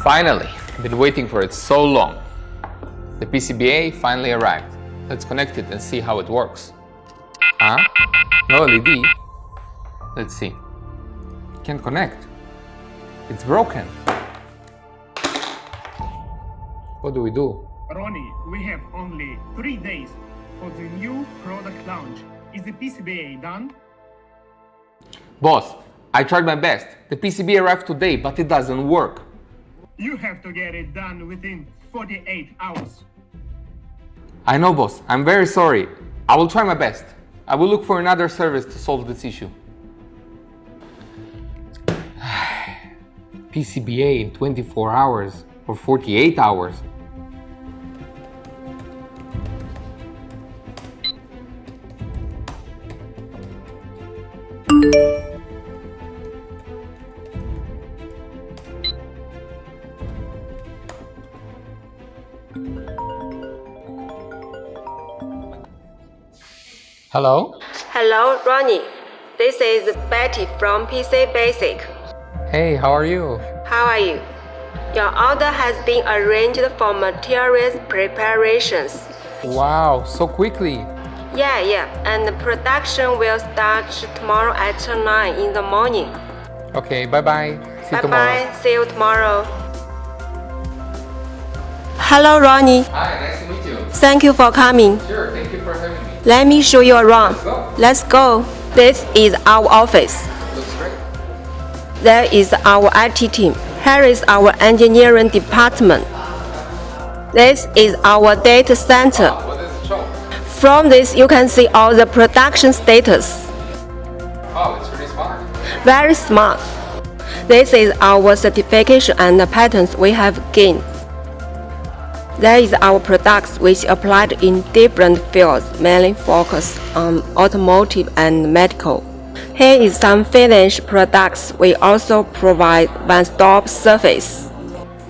Finally, been waiting for it so long. The PCBA finally arrived. Let's connect it and see how it works. Huh? No LED? Let's see. Can't connect. It's broken. What do we do? Ronnie, we have only 3 days for the new product launch. Is the PCBA done? Boss, I tried my best. The PCB arrived today, but it doesn't work. You have to get it done within 48 hours. I know, boss. I'm very sorry. I will try my best. I will look for another service to solve this issue. PCBA in 24 hours or 48 hours. Hello? Hello, Ronnie. This is Betty from Pcbasic. Hey, how are you? How are you? Your order has been arranged for materials preparations. Wow, so quickly. Yeah, and the production will start tomorrow at 9 in the morning. Okay, bye-bye. See you tomorrow. Bye-bye, see you tomorrow. Hello, Ronnie. Hi, nice to meet you. Thank you for coming. Sure, thank you for having me. Let me show you around. Let's go. This is our office. Looks great. There is our IT team. Here is our engineering department. This is our data center. What does it show? From this, you can see all the production status. Oh, it's pretty smart. Very smart. This is our certification and the patents we have gained. There is our products which applied in different fields, mainly focused on automotive and medical. Here is some finished products. We also provide one-stop service.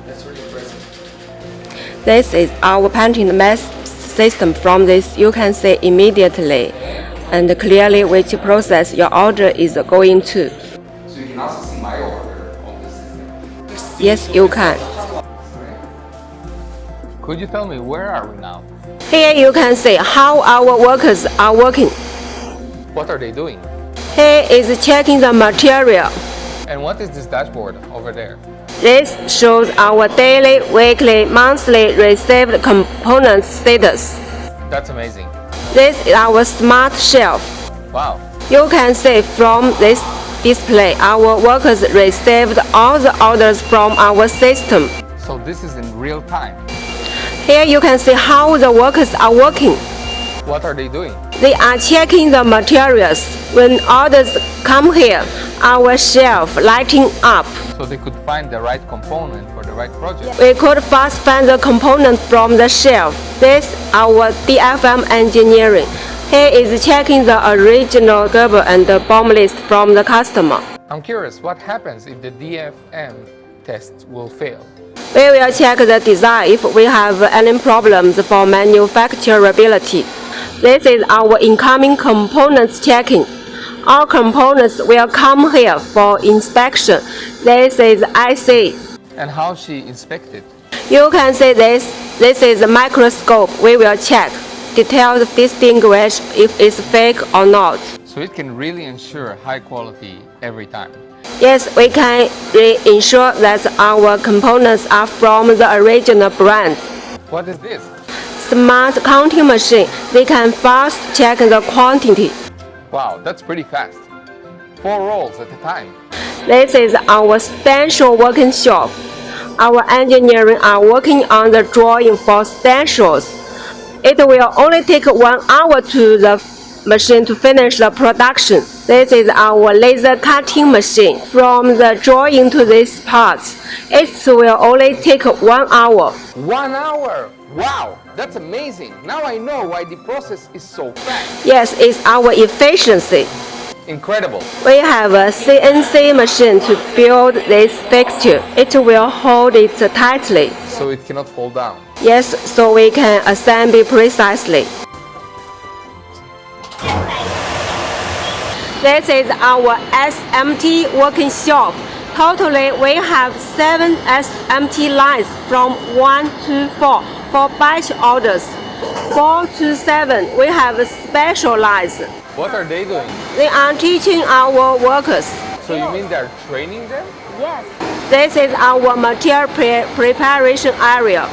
That's really impressive. This is our patented mass system. From this, you can see immediately and clearly which process your order is going to. So you can also see my order on the system. Yes, you can. Could you tell me where are we now? Here you can see how our workers are working. What are they doing? Here is checking the material. And what is this dashboard over there? This shows our daily, weekly, monthly received component status. That's amazing. This is our smart shelf. Wow. You can see from this display our workers received all the orders from our system. So this is in real time. Here you can see how the workers are working. What are they doing? They are checking the materials. When orders come here, our shelf lighting up. So they could find the right component for the right project. We could fast find the component from the shelf. This is our DFM engineering. Here is checking the original Gerber and the BOM list from the customer. I'm curious, what happens if the DFM test will fail? We will check the design if we have any problems for manufacturability. This is our incoming components checking. All components will come here for inspection. This is IC. And how she inspected? You can see this. This is a microscope. We will check. Details distinguish if it's fake or not. So it can really ensure high quality every time. Yes, we can ensure that our components are from the original brand. What is this? Smart counting machine. They can fast check the quantity. Wow, that's pretty fast. 4 rolls at a time. This is our stencil working shop. Our engineering are working on the drawing for stencils. It will only take 1 hour to the machine to finish the production. This is our laser cutting machine. From the drawing to these parts, it will only take 1 hour. 1 hour! Wow, that's amazing. Now I know why the process is so fast. Yes, it's our efficiency. Incredible. We have a CNC machine to build this fixture. It will hold it tightly. So it cannot fall down. Yes, so we can assemble precisely. This is our SMT working shop. Totally, we have 7 SMT lines from 1 to 4 for batch orders. 4 to 7, we have special lines. What are they doing? They are teaching our workers. So you mean they're training them? Yes. This is our material preparation area.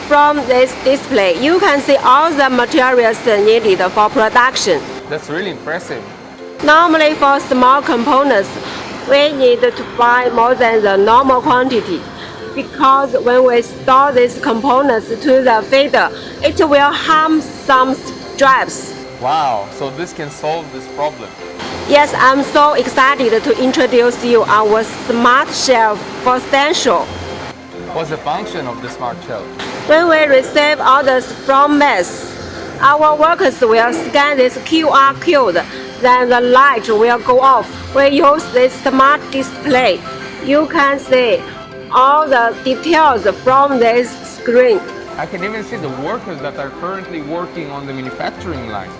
From this display, you can see all the materials needed for production. That's really impressive. Normally, for small components, we need to buy more than the normal quantity, because when we store these components to the feeder, it will harm some straps. Wow, so this can solve this problem. Yes, I'm so excited to introduce you our smart shelf for Stenshaw. What's the function of the smart shelf? When we receive orders from MES, our workers will scan this QR code, then the light will go off. We use this smart display. You can see all the details from this screen. I can even see the workers that are currently working on the manufacturing line.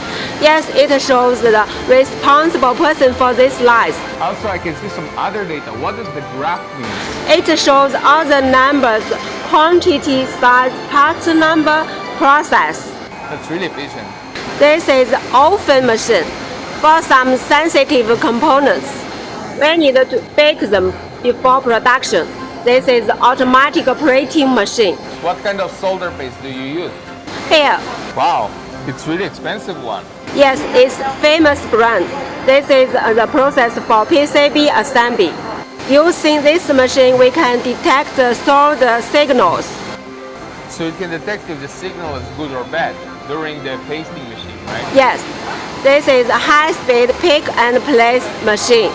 Yes, it shows the responsible person for these lines. Also, I can see some other data. What does the graph mean? It shows all the numbers, quantity, size, part number, process. That's really efficient. This is oven machine. For some sensitive components, we need to bake them before production. This is automatic operating machine. What kind of solder paste do you use? Here, Wow, it's really expensive one. yes, it's famous brand. This is the process for PCB assembly. Using this machine, we can detect the solder signals. So it can detect if the signal is good or bad during the pasting machine, right? Yes, this is a high-speed pick and place machine.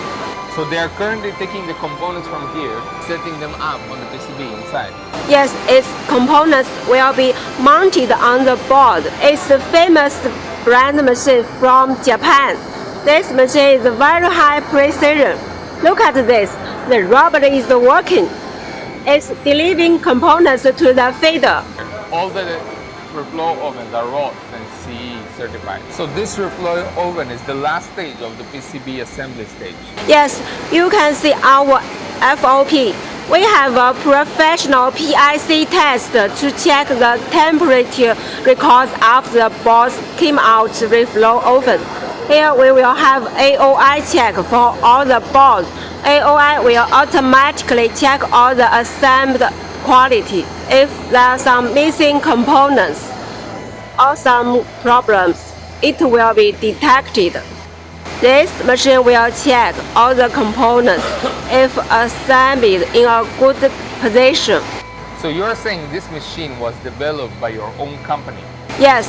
So they are currently taking the components from here, setting them up on the PCB inside. Yes, its components will be mounted on the board. It's a famous brand machine from Japan. This machine is very high precision. Look at this, the robot is working. It's delivering components to the feeder. All the reflow ovens are ROS and CE certified. So this reflow oven is the last stage of the PCB assembly stage. Yes, you can see our FOP. We have a professional PIC test to check the temperature records after the boards came out reflow oven. Here we will have AOI check for all the boards. AOI will automatically check all the assembled quality. If there are some missing components or some problems, it will be detected. This machine will check all the components if assembled in a good position. So you're saying this machine was developed by your own company? Yes,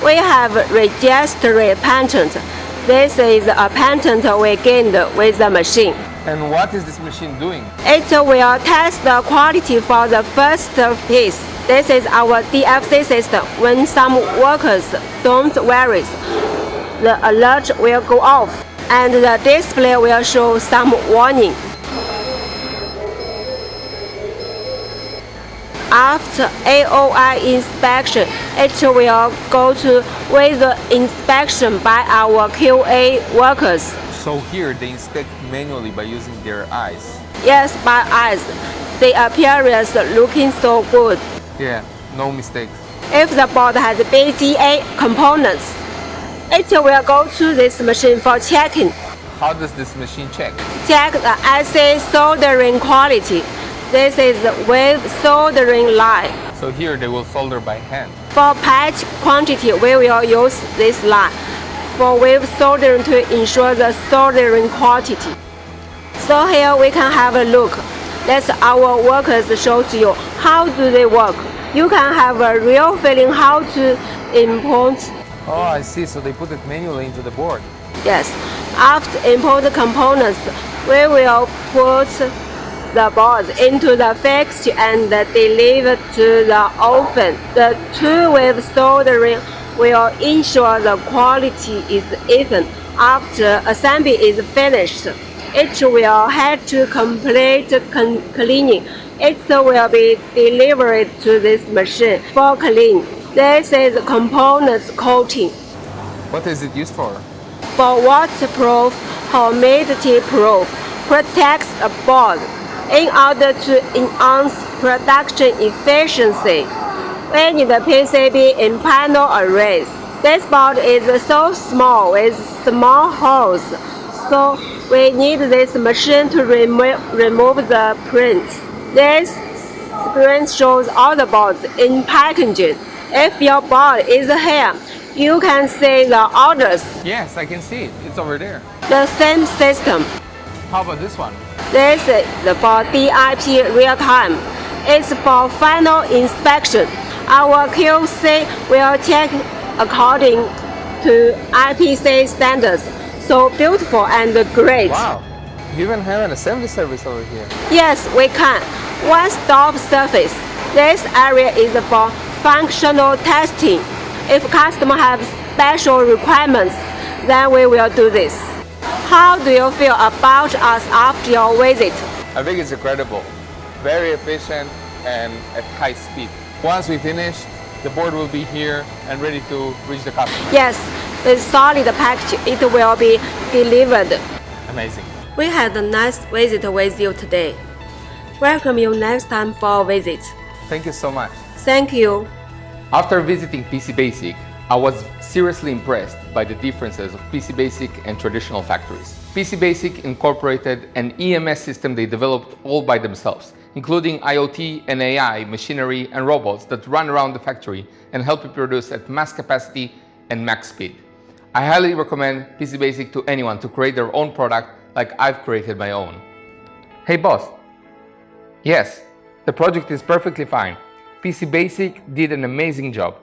we have registered patent. This is a patent we gained with the machine. And what is this machine doing? It will test the quality for the first piece. This is our DFC system. When some workers don't wear it, the alert will go off and the display will show some warning. After AOI inspection, it will go to visual inspection by our QA workers. So here they inspect manually by using their eyes. Yes, by eyes. The appearance looking so good. Yeah, no mistakes. If the board has BGA components, it will go to this machine for checking. How does this machine check? Check the IC soldering quality. This is with soldering line. So here they will solder by hand. For patch quantity, we will use this line. For wave soldering to ensure the soldering quantity. So here we can have a look. Let our workers show to you how do they work. You can have a real feeling how to import. Oh, I see. So they put it manually into the board. Yes. After import components, we will put the boards into the fixture and deliver to the oven. The two-wave soldering will ensure the quality is even. After assembly is finished, it will head to complete cleaning. It will be delivered to this machine for clean. This is components coating. What is it used for? For waterproof, humidity proof, protects a board in order to enhance production efficiency. We need a PCB in panel arrays. This board is so small with small holes, so we need this machine to remove the prints. This screen shows all the boards in packaging. If your board is here, you can see the orders. Yes, I can see it. It's over there. The same system. How about this one? This is for DIP real time. It's for final inspection. Our QC will check according to IPC standards. So beautiful and great. Wow, you even have an assembly service over here. Yes, we can. One-stop service. This area is for functional testing. If customer have special requirements, then we will do this. How do you feel about us after your visit? I think it's incredible. Very efficient and at high speed. Once we finish, the board will be here and ready to reach the customer. Yes, with solid package, it will be delivered. Amazing. We had a nice visit with you today. Welcome you next time for a visit. Thank you so much. Thank you. After visiting PCBasic, I was seriously impressed by the differences of PCBasic and traditional factories. PCBasic incorporated an EMS system they developed all by themselves, including IoT and AI machinery and robots that run around the factory and help you produce at mass capacity and max speed. I highly recommend PCBasic to anyone to create their own product like I've created my own. Hey boss. Yes, the project is perfectly fine. PCBasic did an amazing job.